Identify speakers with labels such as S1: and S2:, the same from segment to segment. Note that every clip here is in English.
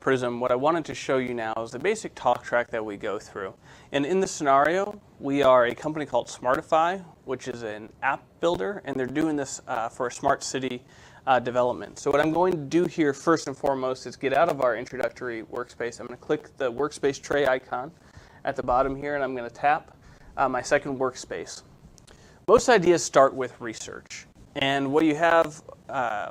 S1: Prysm, what I wanted to show you now is the basic talk track that we go through. And in this scenario, we are a company called Smartify, which is an app builder, and they're doing this for a smart city development. So what I'm going to do here first and foremost is get out of our introductory workspace. I'm going to click the workspace tray icon at the bottom here, and I'm going to tap my second workspace. Most ideas start with research. And what you have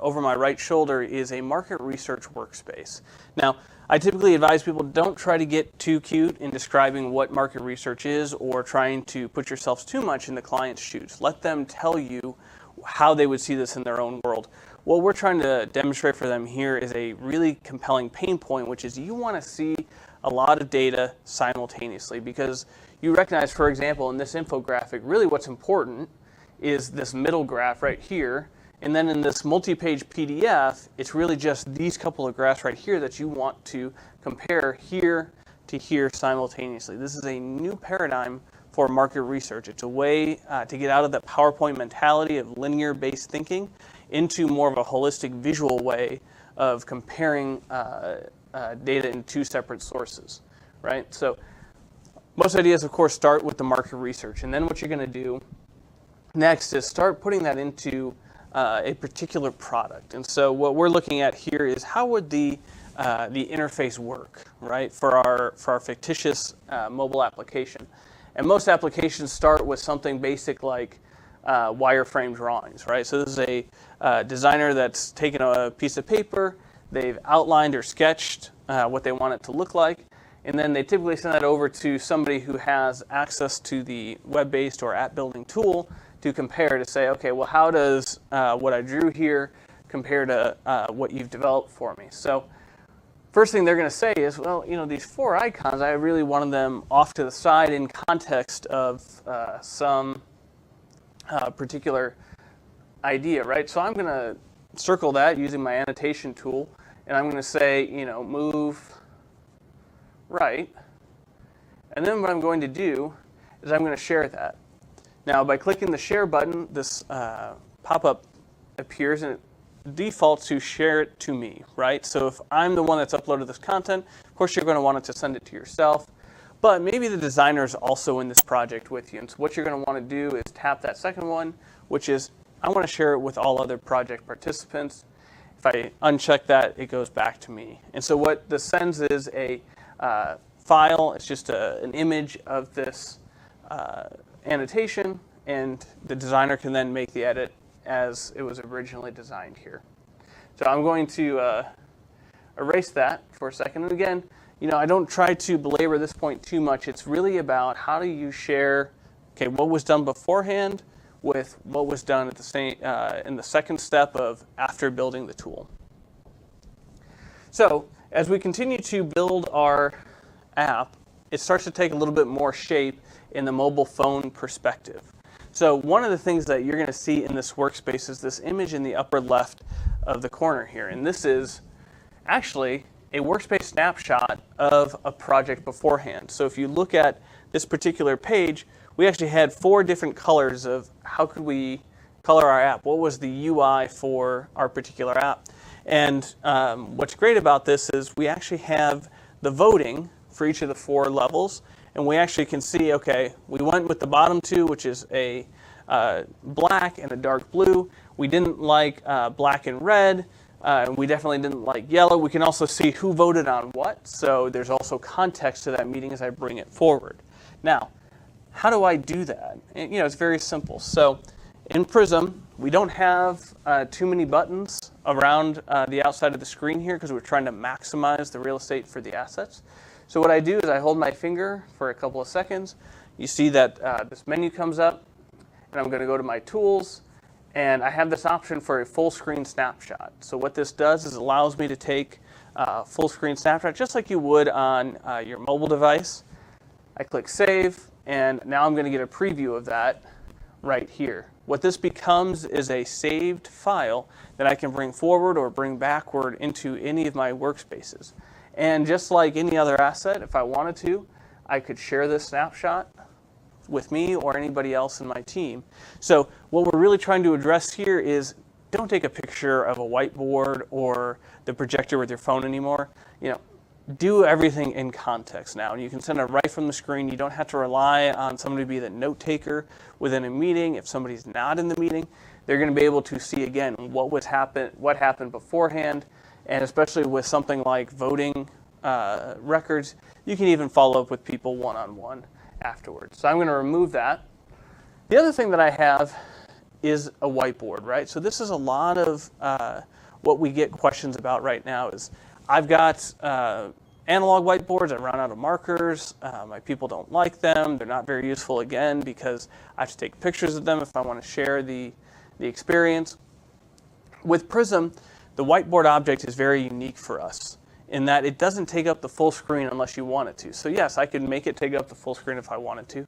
S1: over my right shoulder is a market research workspace. Now, I typically advise people don't try to get too cute in describing what market research is or trying to put yourselves too much in the client's shoes. Let them tell you how they would see this in their own world. What we're trying to demonstrate for them here is a really compelling pain point, which is you want to see a lot of data simultaneously because you recognize, for example, in this infographic, really what's important is this middle graph right here. And then in this multi-page PDF, it's really just these couple of graphs right here that you want to compare here to here simultaneously. This is a new paradigm for market research. It's a way to get out of that PowerPoint mentality of linear-based thinking into more of a holistic visual way of comparing data in two separate sources, right? So most ideas, of course, start with the market research. And then what you're going to do next is start putting that into a particular product. And so what we're looking at here is how would the interface work, right, for our fictitious mobile application. And most applications start with something basic like wireframe drawings, right? So this is a designer that's taken a piece of paper, they've outlined or sketched what they want it to look like, and then they typically send that over to somebody who has access to the web-based or app-building tool to compare, to say, okay, well, how does what I drew here compare to what you've developed for me? So first thing they're going to say is, well, you know, these four icons, I really wanted them off to the side in context of some particular idea, right? So I'm going to circle that using my annotation tool, and I'm going to say, you know, move right. And then what I'm going to do is I'm going to share that. Now, by clicking the share button, this pop-up appears and it defaults to share it to me, right? So if I'm the one that's uploaded this content, of course you're going to want it to send it to yourself, but maybe the designer is also in this project with you. And so what you're going to want to do is tap that second one, which is I want to share it with all other project participants. If I uncheck that, it goes back to me. And so what this sends is a file. It's just an image of this annotation, and the designer can then make the edit as it was originally designed here. So I'm going to erase that for a second. And again, you know, I don't try to belabor this point too much. It's really about how do you share, okay, what was done beforehand with what was done at the same in the second step of after building the tool. So as we continue to build our app, it starts to take a little bit more shape in the mobile phone perspective. So one of the things that you're going to see in this workspace is this image in the upper left of the corner here. And this is actually a workspace snapshot of a project beforehand. So if you look at this particular page, we actually had 4 different colors of how could we color our app. What was the UI for our particular app? And what's great about this is we actually have the voting for each of the 4 levels. And we actually can see, okay, we went with the bottom 2, which is a black and a dark blue. We didn't like black and red. We definitely didn't like yellow. We can also see who voted on what. So there's also context to that meeting as I bring it forward. Now, how do I do that? And, you know, it's very simple. So in Prysm, we don't have too many buttons around the outside of the screen here because we're trying to maximize the real estate for the assets. So what I do is I hold my finger for a couple of seconds. You see that this menu comes up, and I'm going to go to my tools, and I have this option for a full screen snapshot. So what this does is it allows me to take a full screen snapshot just like you would on your mobile device. I click save, and now I'm going to get a preview of that right here. What this becomes is a saved file that I can bring forward or bring backward into any of my workspaces. And just like any other asset, if I wanted to, I could share this snapshot with me or anybody else in my team. So what we're really trying to address here is don't take a picture of a whiteboard or the projector with your phone anymore. You know, do everything in context now. And you can send it right from the screen. You don't have to rely on somebody to be the note taker within a meeting. If somebody's not in the meeting, they're going to be able to see again what happened beforehand. And especially with something like voting records, you can even follow up with people one-on-one afterwards. So I'm going to remove that. The other thing that I have is a whiteboard, right? So this is a lot of what we get questions about right now is I've got analog whiteboards. I run out of markers. My people don't like them. They're not very useful, again, because I have to take pictures of them if I want to share the experience. With Prysm, the whiteboard object is very unique for us in that it doesn't take up the full screen unless you want it to. So yes, I could make it take up the full screen if I wanted to.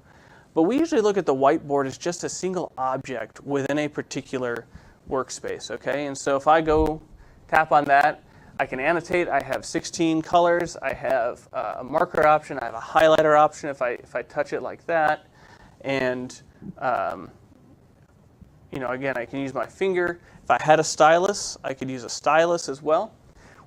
S1: But we usually look at the whiteboard as just a single object within a particular workspace, okay? And so if I go tap on that, I can annotate. I have 16 colors. I have a marker option. I have a highlighter option if I touch it like that. And again, I can use my finger. If I had a stylus, I could use a stylus as well.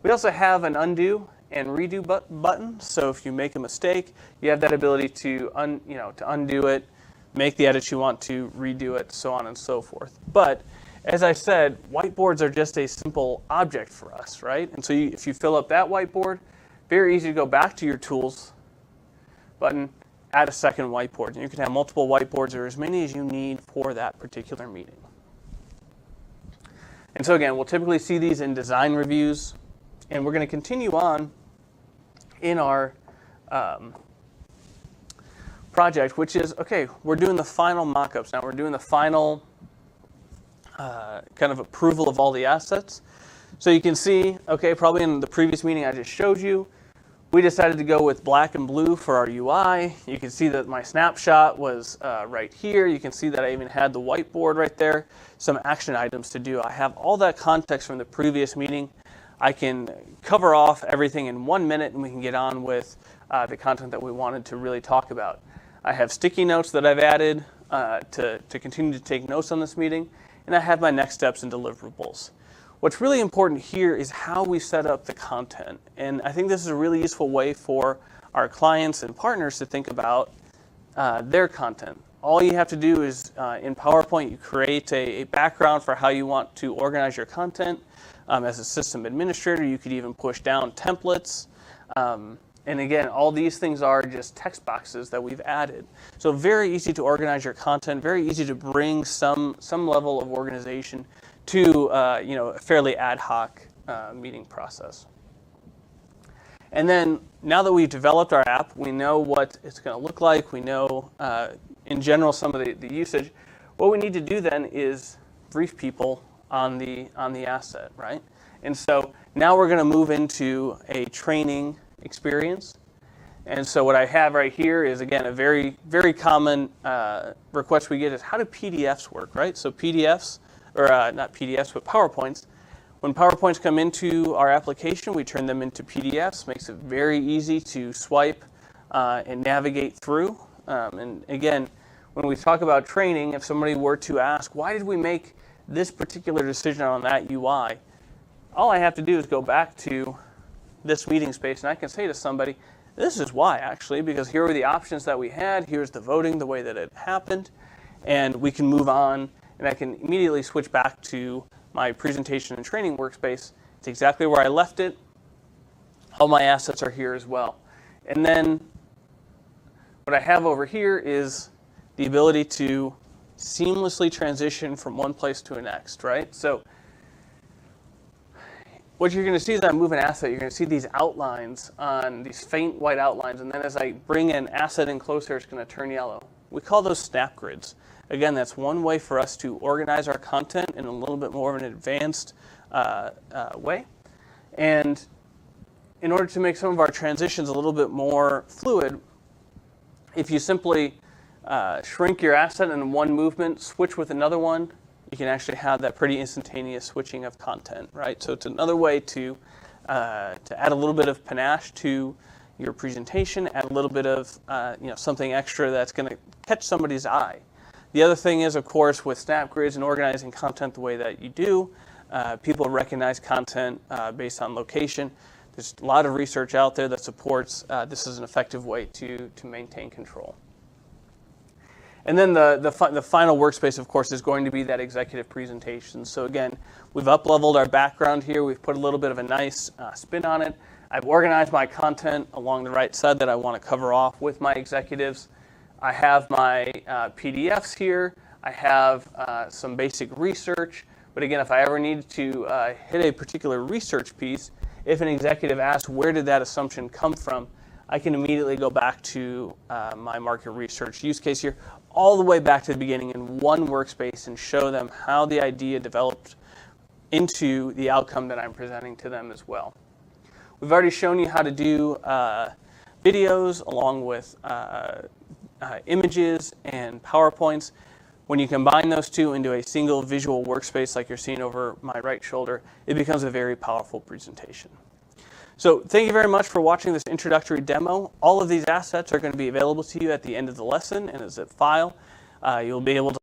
S1: We also have an undo and redo button. So if you make a mistake, you have that ability to undo it, make the edits you want to, redo it, so on and so forth. But as I said, whiteboards are just a simple object for us, right? And so if you fill up that whiteboard, very easy to go back to your tools button, add a second whiteboard. And you can have multiple whiteboards or as many as you need for that particular meeting. And so again, we'll typically see these in design reviews. And we're going to continue on in our project, which is, okay, we're doing the final mock-ups. Now we're doing the final kind of approval of all the assets. So you can see, okay, probably in the previous meeting I just showed you, we decided to go with black and blue for our UI. You can see that my snapshot was right here. You can see that I even had the whiteboard right there, some action items to do. I have all that context from the previous meeting. I can cover off everything in 1 minute and we can get on with the content that we wanted to really talk about. I have sticky notes that I've added to continue to take notes on this meeting, and I have my next steps and deliverables. What's really important here is how we set up the content, and I think this is a really useful way for our clients and partners to think about their content. All you have to do is in PowerPoint, you create a background for how you want to organize your content. As a system administrator, you could even push down templates. And again, all these things are just text boxes that we've added. So very easy to organize your content, very easy to bring some level of organization to a fairly ad hoc meeting process. And then now that we've developed our app, we know what it's going to look like. We know in general some of the usage. What we need to do then is brief people on the asset, right? And so now we're going to move into a training experience. And so what I have right here is, again, a very, very common request we get is how do PDFs work, right? So PDFs, or not PDFs, but PowerPoints. When PowerPoints come into our application, we turn them into PDFs. Makes it very easy to swipe and navigate through. And again, when we talk about training, if somebody were to ask, why did we make this particular decision on that UI, all I have to do is go back to this meeting space and I can say to somebody, this is why actually, because here are the options that we had, here's the voting, the way that it happened, and we can move on and I can immediately switch back to my presentation and training workspace. It's exactly where I left it. All my assets are here as well. And then what I have over here is the ability to seamlessly transition from one place to the next, right? So what you're going to see is that I move an asset, you're going to see these outlines on these faint white outlines, and then as I bring an asset in closer, it's going to turn yellow. We call those snap grids. Again, that's one way for us to organize our content in a little bit more of an advanced way. And in order to make some of our transitions a little bit more fluid, if you simply shrink your asset in one movement, switch with another one, you can actually have that pretty instantaneous switching of content, right? So it's another way to add a little bit of panache to your presentation, add a little bit of something extra that's going to catch somebody's eye. The other thing is, of course, with snap grids and organizing content the way that you do, people recognize content based on location. There's a lot of research out there that supports this is an effective way to maintain control. And then the final workspace, of course, is going to be that executive presentation. So again, we've up-leveled our background here. We've put a little bit of a nice spin on it. I've organized my content along the right side that I want to cover off with my executives. I have my PDFs here. I have some basic research. But again, if I ever need to hit a particular research piece, if an executive asks where did that assumption come from, I can immediately go back to my market research use case here, all the way back to the beginning in one workspace and show them how the idea developed into the outcome that I'm presenting to them as well. We've already shown you how to do videos along with images and PowerPoints. When you combine those two into a single visual workspace like you're seeing over my right shoulder, it becomes a very powerful presentation. So thank you very much for watching this introductory demo. All of these assets are going to be available to you at the end of the lesson in a zip file. You'll be able to